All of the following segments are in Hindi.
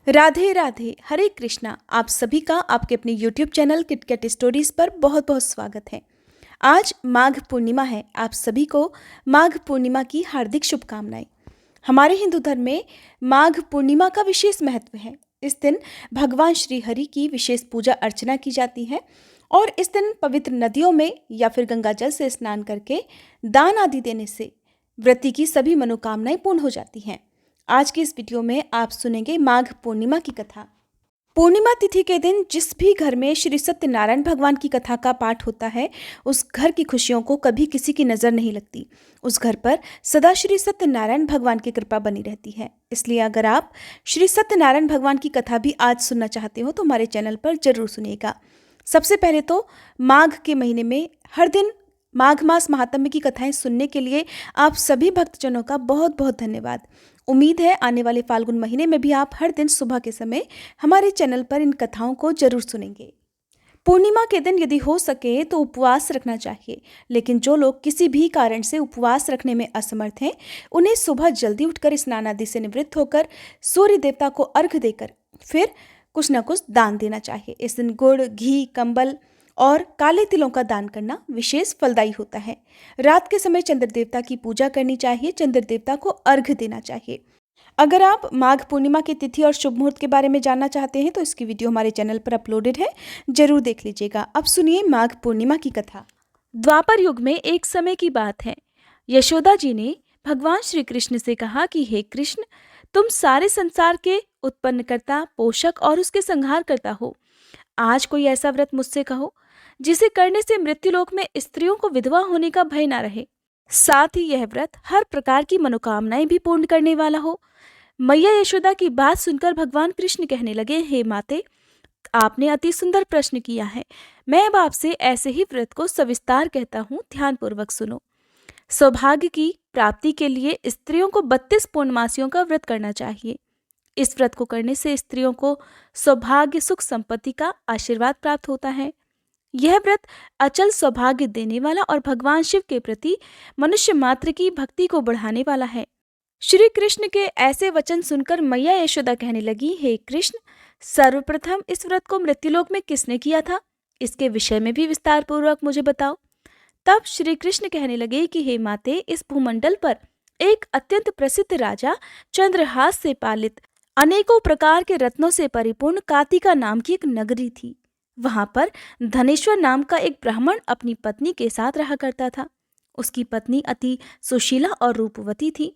राधे राधे, हरे कृष्णा। आप सभी का आपके अपने YouTube चैनल किटकैट स्टोरीज पर बहुत बहुत स्वागत है। आज माघ पूर्णिमा है। आप सभी को माघ पूर्णिमा की हार्दिक शुभकामनाएं। हमारे हिंदू धर्म में माघ पूर्णिमा का विशेष महत्व है। इस दिन भगवान श्री हरि की विशेष पूजा अर्चना की जाती है और इस दिन पवित्र नदियों में या फिर गंगा जल से स्नान करके दान आदि देने से व्रती की सभी मनोकामनाएं पूर्ण हो जाती हैं। आज की इस वीडियो में आप सुनेंगे माघ पूर्णिमा की कथा। पूर्णिमा तिथि के दिन जिस भी घर में श्री सत्यनारायण भगवान की कथा का पाठ होता है, उस घर की खुशियों को कभी किसी की नजर नहीं लगती। उस घर पर सदा श्री सत्यनारायण भगवान की कृपा बनी रहती है। इसलिए अगर आप श्री सत्यनारायण भगवान की कथा भी आज सुनना चाहते हो तो हमारे चैनल पर जरूर सुनिएगा। सबसे पहले तो माघ के महीने में हर दिन माघ मास महात्म्य की कथाएं सुनने के लिए आप सभी भक्तजनों का बहुत बहुत धन्यवाद। उम्मीद है आने वाले फाल्गुन महीने में भी आप हर दिन सुबह के समय हमारे चैनल पर इन कथाओं को जरूर सुनेंगे। पूर्णिमा के दिन यदि हो सके तो उपवास रखना चाहिए, लेकिन जो लोग किसी भी कारण से उपवास रखने में असमर्थ हैं, उन्हें सुबह जल्दी उठकर स्नान आदि से निवृत्त होकर सूर्य देवता को अर्घ्य देकर फिर कुछ न कुछ दान देना चाहिए। इस दिन गुड़, घी, कंबल और काले तिलों का दान करना विशेष फलदायी होता है। रात के समय चंद्र देवता की पूजा करनी चाहिए, चंद्र देवता को अर्घ्य देना चाहिए। अगर आप माघ पूर्णिमा की तिथि और शुभ मुहूर्त के बारे में जानना चाहते हैं तो इसकी वीडियो हमारे चैनल पर अपलोडेड है, जरूर देख लीजिएगा। अब सुनिए माघ पूर्णिमा की कथा। द्वापर युग में एक समय की बात है। यशोदा जी ने भगवान श्री कृष्ण से कहा कि हे कृष्ण, तुम सारे संसार के उत्पन्नकर्ता, पोषक और उसके संहार करता हो। आज कोई ऐसा व्रत मुझसे कहो जिसे करने से मृत्युलोक में स्त्रियों को विधवा होने का भय ना रहे, साथ ही यह व्रत हर प्रकार की मनोकामनाएं भी पूर्ण करने वाला हो। मैया यशोदा की बात सुनकर भगवान कृष्ण कहने लगे, हे माते, आपने अति सुंदर प्रश्न किया है। मैं अब आपसे ऐसे ही व्रत को सविस्तार कहता हूँ, ध्यानपूर्वक सुनो। सौभाग्य की प्राप्ति के लिए स्त्रियों को 32 पूर्णमासियों का व्रत करना चाहिए। इस व्रत को करने से स्त्रियों को सौभाग्य, सुख, संपत्ति का आशीर्वाद प्राप्त होता है। यह व्रत अचल सौभाग्य देने वाला और भगवान शिव के प्रति मनुष्य मात्र की भक्ति को बढ़ाने वाला है। श्री कृष्ण के ऐसे वचन सुनकर मैया यशोदा कहने लगी, हे कृष्ण, सर्वप्रथम इस व्रत को मृत्युलोक में किसने किया था, इसके विषय में भी विस्तार पूर्वक मुझे बताओ। तब श्री कृष्ण कहने लगे कि हे माते, इस भूमंडल पर एक अत्यंत प्रसिद्ध राजा, चंद्रहास से पालित, अनेकों प्रकार के रत्नों से परिपूर्ण कातिका नाम की एक नगरी थी। वहां पर धनेश्वर नाम का एक ब्राह्मण अपनी पत्नी के साथ रहा करता था। उसकी पत्नी अति सुशीला और रूपवती थी।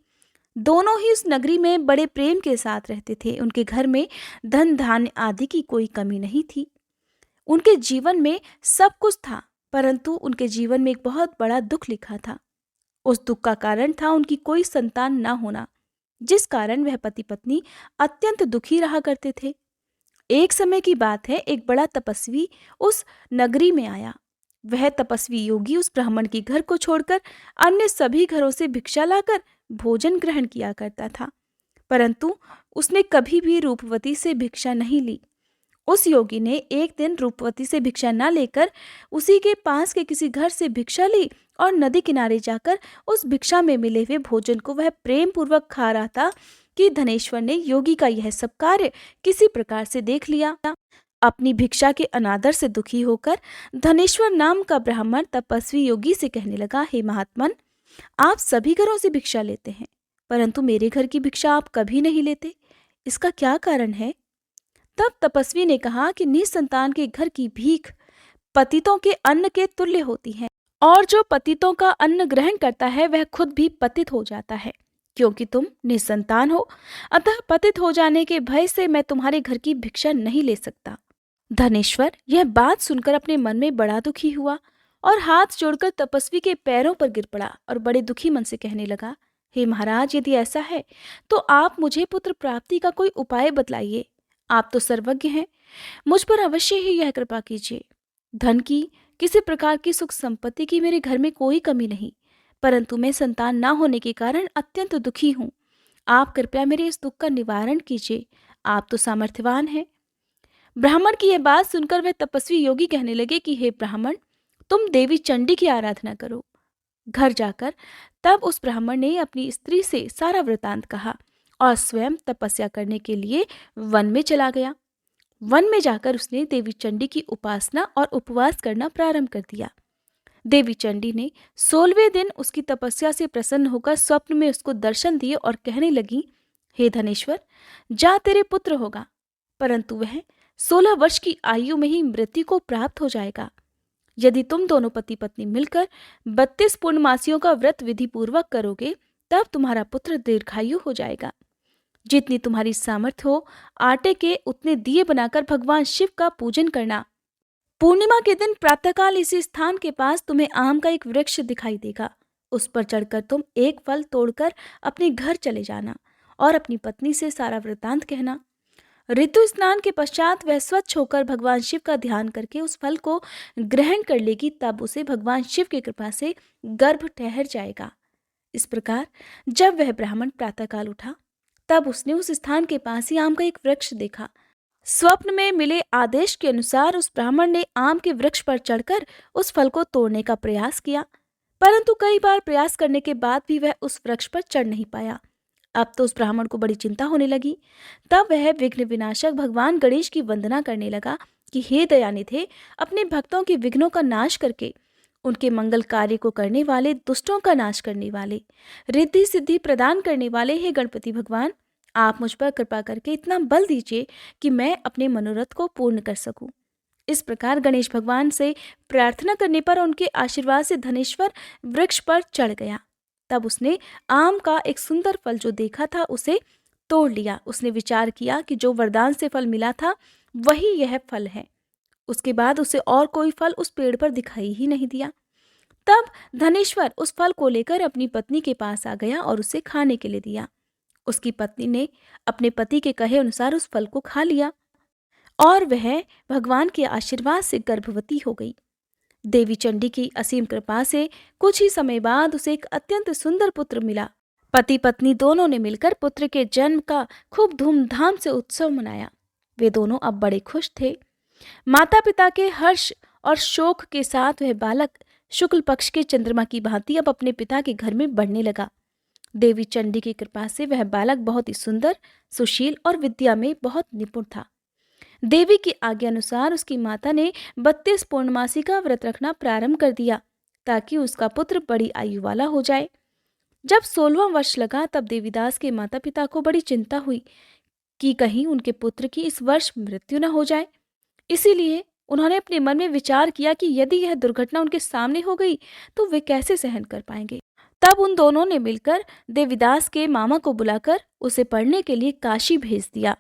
दोनों ही उस नगरी में बड़े प्रेम के साथ रहते थे। उनके घर में धन धान्य आदि की कोई कमी नहीं थी। उनके जीवन में सब कुछ था, परंतु उनके जीवन में एक बहुत बड़ा दुख लिखा था। उस दुख का कारण था उनकी कोई संतान न होना, जिस कारण वह पति पत्नी अत्यंत दुखी रहा करते थे। एक समय की बात है, एक बड़ा तपस्वी उस नगरी में आया। वह तपस्वी योगी उस ब्राह्मण के घर को छोड़कर अन्य सभी घरों से भिक्षा लाकर भोजन ग्रहण किया करता था, परंतु उसने कभी भी रूपवती से भिक्षा नहीं ली। उस योगी ने एक दिन रूपवती से भिक्षा न लेकर उसी के पास के किसी घर से भिक्षा ली और नदी किनारे जाकर उस भिक्षा में मिले हुए भोजन को वह प्रेम पूर्वक खा रहा था कि धनेश्वर ने योगी का यह सब कार्य किसी प्रकार से देख लिया। अपनी भिक्षा के अनादर से दुखी होकर धनेश्वर नाम का ब्राह्मण तपस्वी योगी से कहने लगा, हे महात्मन, आप सभी घरों से भिक्षा लेते हैं, परंतु मेरे घर की भिक्षा आप कभी नहीं लेते, इसका क्या कारण है? तब तपस्वी ने कहा कि निसंतान के घर की भीख पतितों के अन्न के तुल्य होती है, और जो पतितों का अन्न ग्रहण करता है वह खुद भी पतित हो जाता है। क्योंकि तुम निसंतान हो, अतः पतित हो जाने के भय से मैं तुम्हारे घर की भिक्षा नहीं ले सकता। धनेश्वर यह बात सुनकर अपने मन में बड़ा दुखी हुआ और हाथ जोड़कर तपस्वी के पैरों पर गिर पड़ा और बड़े दुखी मन से कहने लगा, हे महाराज, यदि ऐसा है तो आप मुझे पुत्र प्राप्ति का कोई उपाय बतलाइए। आप तो सर्वज्ञ हैं, मुझ पर अवश्य ही यह कृपा कीजिए। धन की, किसी प्रकार की सुख संपत्ति की मेरे घर में कोई कमी नहीं, परंतु मैं संतान ना होने के कारण अत्यंत दुखी हूँ। आप कृपया मेरे इस दुख का निवारण कीजिए, आप तो सामर्थ्यवान हैं। ब्राह्मण की यह बात सुनकर वह तपस्वी योगी कहने लगे कि हे ब्राह्मण, तुम देवी चंडी की आराधना करो। घर जाकर तब उस ब्राह्मण ने अपनी स्त्री से सारा वृतांत कहा और स्वयं तपस्या करने के लिए वन में चला गया। वन में जाकर उसने देवी चंडी की उपासना और उपवास करना प्रारंभ कर दिया। देवी चंडी ने 16वें दिन उसकी तपस्या से प्रसन्न होकर स्वप्न में उसको दर्शन दिए और कहने लगी, हे धनेश्वर, जा तेरे पुत्र होगा, परंतु वह 16 वर्ष की आयु में ही मृत्यु को प्राप्त हो जाएगा। यदि तुम दोनों पति पत्नी मिलकर 32 पूर्णमासियों का व्रत विधि पूर्वक करोगे, तब तुम्हारा पुत्र दीर्घायु हो जाएगा। जितनी तुम्हारी सामर्थ्य हो, आटे के उतने दिए बनाकर भगवान शिव का पूजन करना। पूर्णिमा के दिन प्रातःकाल इसी स्थान के पास तुम्हें आम का एक वृक्ष दिखाई देगा। उस पर चढ़कर तुम एक फल तोड़कर अपने घर चले जाना और अपनी पत्नी से सारा वृतांत कहना। ऋतु स्नान के पश्चात वह स्वच्छ होकर भगवान शिव का ध्यान करके उस फल को ग्रहण कर लेगी, तब उसे भगवान शिव की कृपा से गर्भ ठहर जाएगा। इस प्रकार जब वह ब्राह्मण प्रातःकाल उठा, तब उसने उस स्थान के पास ही आम का एक वृक्ष देखा। स्वप्न में मिले आदेश के अनुसार उस ब्राह्मण ने आम के वृक्ष पर चढ़कर उस फल को तोड़ने का प्रयास किया, परंतु कई बार प्रयास करने के बाद भी वह उस वृक्ष पर चढ़ नहीं पाया। अब तो उस ब्राह्मण को बड़ी चिंता होने लगी। तब वह विघ्न विनाशक भगवान गणेश की वंदना करने लगा कि हे दयानिधे, अपने भक्तों के विघ्नों का नाश करके उनके मंगल कार्य को करने वाले, दुष्टों का नाश करने वाले, रिद्धि सिद्धि प्रदान करने वाले, हे गणपति भगवान, आप मुझ पर कृपा करके इतना बल दीजिए कि मैं अपने मनोरथ को पूर्ण कर सकूं। इस प्रकार गणेश भगवान से प्रार्थना करने पर उनके आशीर्वाद से धनेश्वर वृक्ष पर चढ़ गया। तब उसने आम का एक सुंदर फल जो देखा था उसे तोड़ लिया। उसने विचार किया कि जो वरदान से फल मिला था वही यह फल है। उसके बाद उसे और कोई फल उस पेड़ पर दिखाई ही नहीं दिया। तब धनेश्वर उस फल को लेकर अपनी पत्नी के पास आ गया और उसे खाने के लिए दिया। उसकी पत्नी ने अपने पति के कहे अनुसार उस फल को खा लिया और वह भगवान के आशीर्वाद से गर्भवती हो गई। देवी चंडी की असीम कृपा से कुछ ही समय बाद उसे एक अत्यंत सुंदर पुत्र मिला। पति पत्नी दोनों ने मिलकर पुत्र के जन्म का खूब धूमधाम से उत्सव मनाया। वे दोनों अब बड़े खुश थे। माता पिता के हर्ष और शोक के साथ वह बालक शुक्ल पक्ष के चंद्रमा की भांति अब अपने पिता के घर में बढ़ने लगा। देवी चंडी की कृपा से वह बालक बहुत ही सुंदर, सुशील और विद्या में बहुत निपुण था। देवी की आज्ञा अनुसार उसकी माता ने 32 पूर्णमासी का व्रत रखना प्रारंभ कर दिया ताकि उसका पुत्र बड़ी आयु वाला हो जाए। जब 16वां वर्ष लगा तब देवीदास के माता पिता को बड़ी चिंता हुई कि कहीं उनके पुत्र की इस वर्ष मृत्यु न हो जाए। इसीलिए उन्होंने अपने मन में विचार किया कि यदि यह दुर्घटना उनके सामने हो गई तो वे कैसे सहन कर पाएंगे। तब उन दोनों ने मिलकर देवीदास के मामा को बुलाकर उसे पढ़ने के लिए काशी भेज दिया।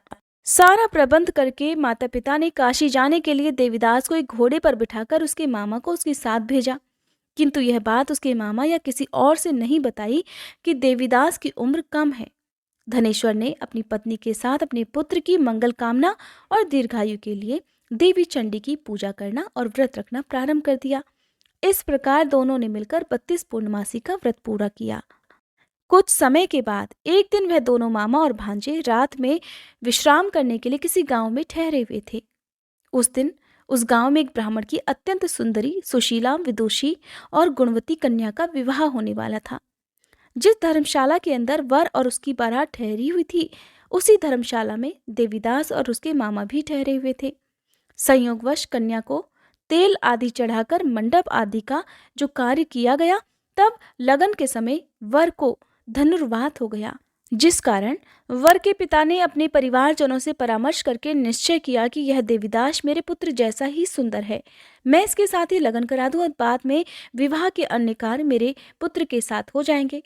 सारा प्रबंध करके माता पिता ने काशी जाने के लिए देवीदास को एक घोड़े पर बिठाकर उसके मामा को उसके साथ भेजा, किंतु यह बात उसके मामा या किसी और से नहीं बताई कि देवीदास की उम्र कम है। धनेश्वर ने अपनी पत्नी के साथ अपने पुत्र की मंगल कामना और दीर्घायु के लिए देवी चंडी की पूजा करना और व्रत रखना प्रारंभ कर दिया। इस प्रकार दोनों ने मिलकर 32 पूर्णमासी का व्रत पूरा किया। कुछ समय के बाद एक दिन वह दोनों मामा और भांजे रात में विश्राम करने के लिए किसी गांव में ठहरे हुए थे। उस दिन उस गांव में एक ब्राह्मण की अत्यंत सुंदरी, सुशीला, विदुषी और गुणवती कन्या का विवाह होने वाला था। जिस धर्मशाला के अंदर वर और उसकी बारात ठहरी हुई थी, उसी धर्मशाला में देवीदास और उसके मामा भी ठहरे हुए थे। संयोगवश कन्या को तेल आदि चढ़ाकर मंडप आदि का जो कार्य किया गया, तब लगन के समय वर को धनुर्वात हो गया, जिस कारण वर के पिता ने अपने परिवारजनों से परामर्श करके निश्चय किया कि यह देवीदास मेरे पुत्र जैसा ही सुंदर है, मैं इसके साथ ही लगन करा दूं और बाद में विवाह के अन्य कार्य मेरे पुत्र के साथ हो जाएंगे।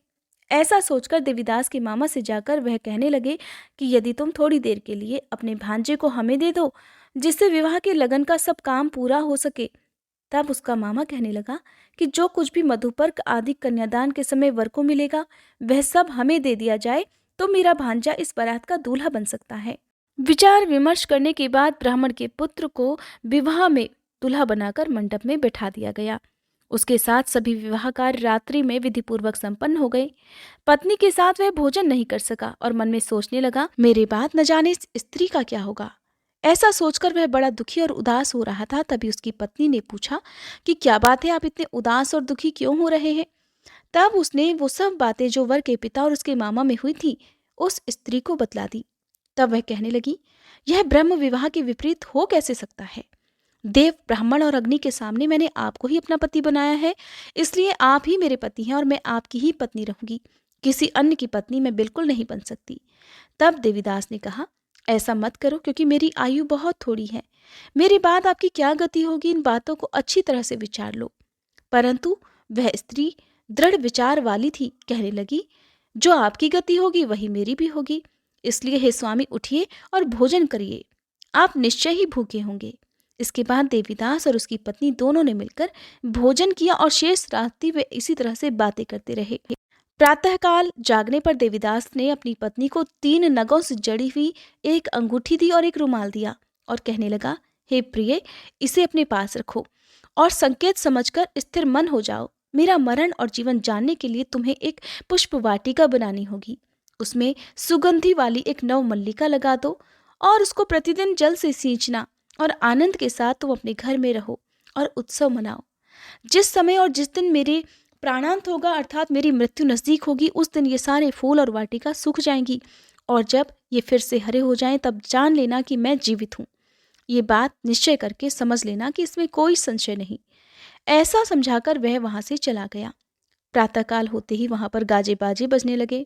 ऐसा सोचकर देवीदास के मामा से जाकर वह कहने लगे कि यदि तुम थोड़ी देर के लिए अपने भांजे को हमें दे दो, जिससे विवाह के लगन का सब काम पूरा हो सके। तब उसका मामा कहने लगा कि जो कुछ भी मधुपर्क आदि कन्यादान के समय वर को मिलेगा वह सब हमें दे दिया जाए तो मेरा भांजा इस बारात का दूल्हा बन सकता है। विचार विमर्श करने के बाद ब्राह्मण के पुत्र को विवाह में दूल्हा बनाकर मंडप में बैठा दिया गया। उसके साथ सभी विवाह कार्य रात्रि में विधिपूर्वक संपन्न हो गए। पत्नी के साथ वह भोजन नहीं कर सका और मन में सोचने लगा, मेरे बाद न जाने इस स्त्री का क्या होगा। ऐसा सोचकर वह बड़ा दुखी और उदास हो रहा था। तभी उसकी पत्नी ने पूछा कि क्या बात है, आप इतने उदास और दुखी क्यों हो रहे हैं। तब उसने वो सब बातें जो वर के पिता और उसके मामा में हुई थी उस स्त्री को बतला दी। तब वह कहने लगी, यह ब्रह्म विवाह के विपरीत हो कैसे सकता है? देव, ब्राह्मण और अग्नि के सामने मैंने आपको ही अपना पति बनाया है, इसलिए आप ही मेरे पति हैं और मैं आपकी ही पत्नी रहूंगी। किसी अन्य की पत्नी मैं बिल्कुल नहीं बन सकती। तब देवीदास ने कहा, ऐसा मत करो, क्योंकि मेरी आयु बहुत थोड़ी है। मेरी बाद आपकी क्या गति होगी, इन बातों को अच्छी तरह से विचार लो। परंतु वह स्त्री दृढ़ विचार वाली थी, कहने लगी, जो आपकी गति होगी वही मेरी भी होगी। इसलिए हे स्वामी, उठिए और भोजन करिए, आप निश्चय ही भूखे होंगे। इसके बाद देवीदास और उसकी पत्नी दोनों ने मिलकर भोजन किया और शेष रात्रि वे इसी तरह से बातें करते रहे। प्रातःकाल जागने पर देवीदास ने अपनी पत्नी को 3 नगों से जड़ी हुई एक अंगूठी दी और एक रुमाल दिया और कहने लगा, हे प्रिय, इसे अपने पास रखो और संकेत समझकर स्थिर मन हो जाओ। मेरा मरण और जीवन जानने के लिए तुम्हें एक पुष्प वाटिका बनानी होगी। उसमें सुगंधी वाली एक नव मल्लिका लगा दो और उसको प्रतिदिन जल से सींचना और आनंद के साथ तुम अपने घर में रहो और उत्सव मनाओ। जिस समय और जिस दिन मेरे प्राणांत होगा, अर्थात मेरी मृत्यु नजदीक होगी, उस दिन ये सारे फूल और वाटिका सूख जाएंगी और जब ये फिर से हरे हो जाएं तब जान लेना कि मैं जीवित हूँ। ये बात निश्चय करके समझ लेना कि इसमें कोई संशय नहीं। ऐसा समझाकर वह वहां से चला गया। प्रातःकाल होते ही वहां पर गाजे बाजे बजने लगे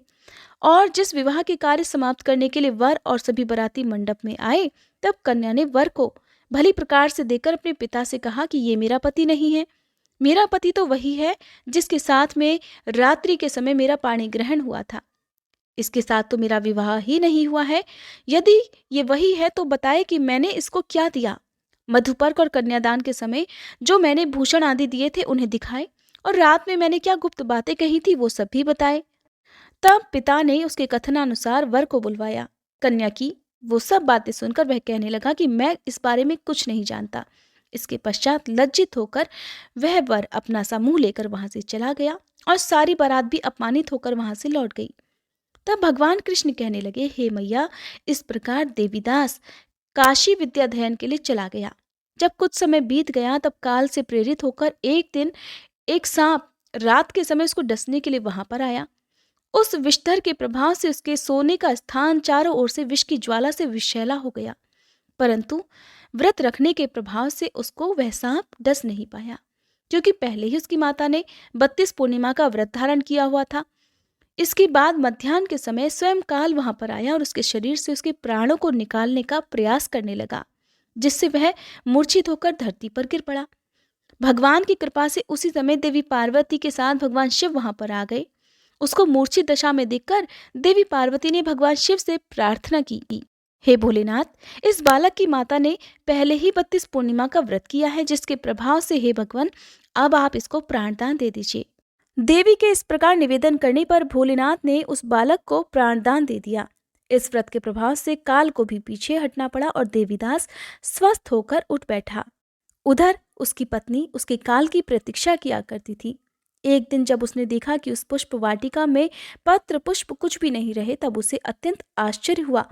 और जिस विवाह के कार्य समाप्त करने के लिए वर और सभी बाराती मंडप में आए, तब कन्या ने वर को भली प्रकार से देकर अपने पिता से कहा कि ये मेरा पति नहीं है। मेरा पति तो वही है जिसके साथ में रात्रि के समय मेरा पाणी ग्रहण हुआ था। इसके साथ तो मेरा विवाह ही नहीं हुआ है। यदि ये वही है तो बताए कि मैंने इसको क्या दिया। मधुपर्क और कन्यादान के समय जो मैंने भूषण आदि दिए थे उन्हें दिखाए और रात में मैंने क्या गुप्त बातें कही थी वो सब भी बताए। तब पिता ने उसके कथनानुसार वर को बुलवाया। कन्या की वो सब बातें सुनकर वह कहने लगा कि मैं इस बारे में कुछ नहीं जानता। इसके पश्चात लज्जित होकर वह वर अपना सा मुंह लेकर वहां से चला गया और सारी बारात भी अपमानित होकर वहां से लौट गई। तब भगवान कृष्ण कहने लगे, हे मैया, इस प्रकार देवीदास काशी विद्याध्ययन के लिए चला गया। जब कुछ समय बीत गया तब काल से प्रेरित होकर एक दिन एक सांप रात के समय उसको डसने के लिए वहां पर आया। उस विषधर के प्रभाव से उसके सोने का स्थान चारों ओर से विष की ज्वाला से विषैला हो गया, परंतु व्रत रखने के प्रभाव से उसको वह सांप डस नहीं पाया, क्योंकि पहले ही उसकी माता ने 32 पूर्णिमा का व्रत धारण किया हुआ था। इसके बाद मध्याह्न के समय स्वयं काल वहां पर आया और उसके शरीर से उसके प्राणों को निकालने का प्रयास करने लगा, जिससे वह मूर्छित होकर धरती पर गिर पड़ा। भगवान की कृपा से उसी समय देवी पार्वती के साथ भगवान शिव वहां पर आ गए। उसको मूर्छित दशा में देखकर देवी पार्वती ने भगवान शिव से प्रार्थना की, हे भोलेनाथ, इस बालक की माता ने पहले ही 32 पूर्णिमा का व्रत किया है, जिसके प्रभाव से हे भगवान अब आप इसको प्राणदान दे दीजिए। देवी के इस प्रकार निवेदन करने पर भोलेनाथ ने उस बालक को प्राणदान दे दिया। इस व्रत के प्रभाव से काल को भी पीछे हटना पड़ा और देवीदास स्वस्थ होकर उठ बैठा। उधर उसकी पत्नी उसके काल की प्रतीक्षा किया करती थी। एक दिन जब उसने देखा कि उस पुष्प वाटिका में पत्र पुष्प कुछ भी नहीं रहे, तब उसे अत्यंत आश्चर्य हुआ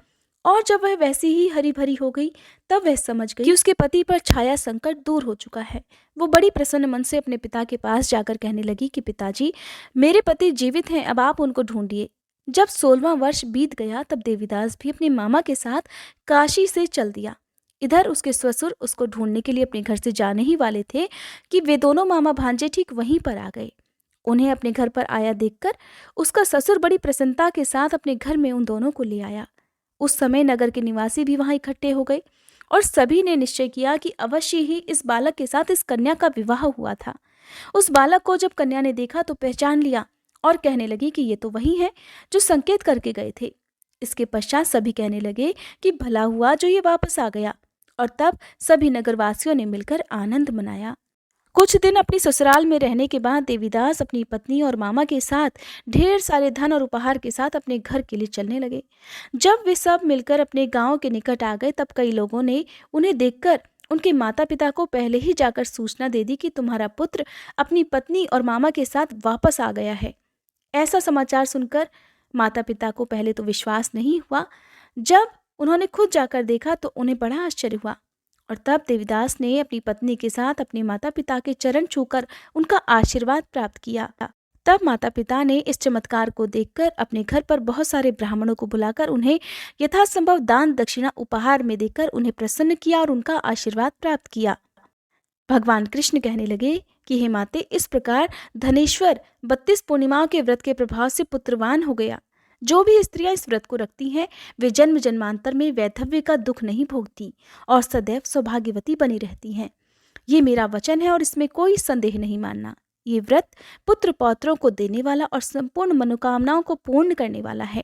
और जब वह वैसी ही हरी भरी हो गई तब वह समझ गई कि उसके पति पर छाया संकट दूर हो चुका है। वो बड़ी प्रसन्न मन से अपने पिता के पास जाकर कहने लगी कि पिताजी, मेरे पति जीवित हैं, अब आप उनको ढूंढिए। जब 16वां वर्ष बीत गया तब देवीदास भी अपने मामा के साथ काशी से चल दिया। इधर उसके ससुर उसको ढूंढने के लिए अपने घर से जाने ही वाले थे कि वे दोनों मामा भांजे ठीक वहीं पर आ गए। उन्हें अपने घर पर आया देखकर उसका ससुर बड़ी प्रसन्नता के साथ अपने घर में उन दोनों को ले आया। उस समय नगर के निवासी भी वहां इकट्ठे हो गए और सभी ने निश्चय किया कि अवश्य ही इस बालक के साथ इस कन्या का विवाह हुआ था। उस बालक को जब कन्या ने देखा तो पहचान लिया और कहने लगी कि ये तो वही है जो संकेत करके गए थे। इसके पश्चात सभी कहने लगे कि भला हुआ जो ये वापस आ गया, और तब सभी नगरवासियों ने मिलकर आनंद मनाया। कुछ दिन अपनी ससुराल में रहने के बाद देवीदास अपनी पत्नी और मामा के साथ ढेर सारे धन और उपहार के साथ अपने घर के लिए चलने लगे। जब वे सब मिलकर अपने गांव के निकट आ गए तब कई लोगों ने उन्हें देखकर उनके माता पिता को पहले ही जाकर सूचना दे दी कि तुम्हारा पुत्र अपनी पत्नी और मामा के साथ वापस आ गया है। ऐसा समाचार सुनकर माता पिता को पहले तो विश्वास नहीं हुआ। जब उन्होंने खुद जाकर देखा तो उन्हें बड़ा आश्चर्य हुआ और तब देवीदास ने अपनी पत्नी के साथ अपने माता पिता के चरण छूकर उनका आशीर्वाद प्राप्त किया। तब माता पिता ने इस चमत्कार को देखकर अपने घर पर बहुत सारे ब्राह्मणों को बुलाकर उन्हें यथासंभव दान दक्षिणा उपहार में देकर उन्हें प्रसन्न किया और उनका आशीर्वाद प्राप्त किया। भगवान कृष्ण कहने लगे कि हे माते, इस प्रकार धनेश्वर 32 पूर्णिमाओं के व्रत के प्रभाव से पुत्रवान हो गया। जो भी स्त्रियां इस व्रत को रखती हैं वे जन्म जन्मांतर में वैधव्य का दुख नहीं भोगती और सदैव सौभाग्यवती बनी रहती हैं। ये मेरा वचन है और इसमें कोई संदेह नहीं मानना। ये व्रत पुत्र पौत्रों को देने वाला और संपूर्ण मनोकामनाओं को पूर्ण करने वाला है।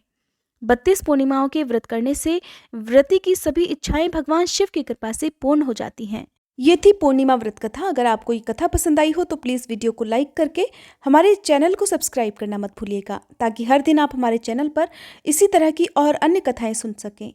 32 पूर्णिमाओं के व्रत करने से व्रती की सभी इच्छाएं भगवान शिव की कृपा से पूर्ण हो जाती हैं। ये थी पूर्णिमा व्रत कथा। अगर आपको ये कथा पसंद आई हो तो प्लीज़ वीडियो को लाइक करके हमारे चैनल को सब्सक्राइब करना मत भूलिएगा, ताकि हर दिन आप हमारे चैनल पर इसी तरह की और अन्य कथाएं सुन सकें।